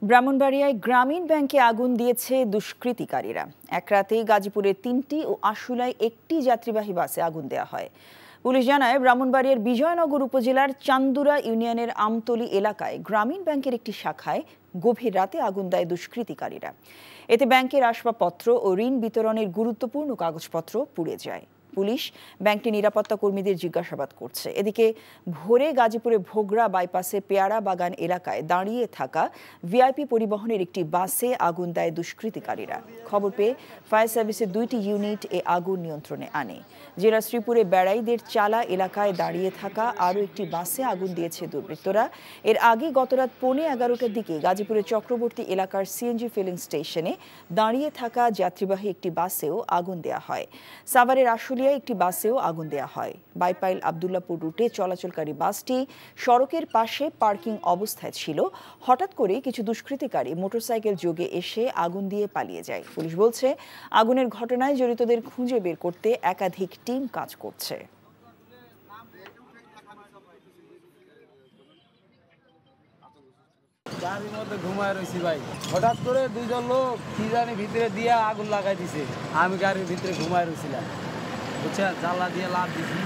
ব্রাহ্মণবাড়িয়ায় গ্রামীণ ব্যাংকে আগুন দিয়েছে দুষ্কৃতিকারীরা। এক রাতেই গাজীপুরের ৩টি ও আশুলায় একটি যাত্রীবাহী বাসে আগুন দেওয়া হয়। পুলিশ জানায়, ব্রাহ্মণবাড়িয়ার বিজয়নগর উপজেলার চান্দুরা ইউনিয়নের আমতলী এলাকায় গ্রামীণ ব্যাংকের একটি শাখায় গভীর রাতে আগুন দেয় দুষ্কৃতিকারীরা। এতে ব্যাংকের আসবাবপত্র ও ঋণ বিতরণের গুরুত্বপূর্ণ কাগজপত্র পুড়ে যায়। পুলিশ ব্যাংকটি নিরাপত্তা কর্মীদের জিজ্ঞাসাবাদ করছে। এদিকে ভোরে গাজীপুরে ভোগড়া বাইপাসে পেয়ারা বাগান এলাকায় দাঁড়িয়ে থাকা ভিআইপি পরিবহনের একটি বাসে আগুন দেয় দুষ্কৃতিকারীরা। খবর পেয়ে ফায়ার সার্ভিসের 2টি ইউনিট এ আগুন নিয়ন্ত্রণে আনে। জেলা শ্রীপুরে বেড়াইদের চালা এলাকায় দাঁড়িয়ে থাকা আরও একটি বাসে আগুন দিয়েছে দুর্বৃত্তরা। এর আগে গতরাত 11:15টার দিকে গাজীপুরের চক্রবর্তী এলাকার সিএনজি ফিলিং স্টেশনে দাঁড়িয়ে থাকা যাত্রীবাহী একটি বাসেও আগুন দেওয়া হয়। সাভারের আশুলিয়ায় একটি বাসেও আগুন দেওয়া হয়। বাইপাইল আবদুল্লাপুর রুটে চলাচলকারী বাসটি সড়কের পাশে পার্কিং অবস্থায় ছিল। হঠাৎ করে কিছু দুষ্কৃতিকারী মোটরসাইকেল যোগে এসে আগুন দিয়ে পালিয়ে যায়। পুলিশ বলছে, আগুনের ঘটনায় জড়িতদের খুঁজে বের করতে একাধিক টিম কাজ করছে। গাড়ির মধ্যে ঘুমায় রয়েছি ভাই, হঠাৎ করে দুইজন লোক কি জানি ভিতরে দিয়ে আগুন লাগাই দিছে। আমি গাড়ির ভিতরে ঘুমায় রয়েছিলাম, বুঝছেন, জ্বালা দিয়ে লাভ দিছি।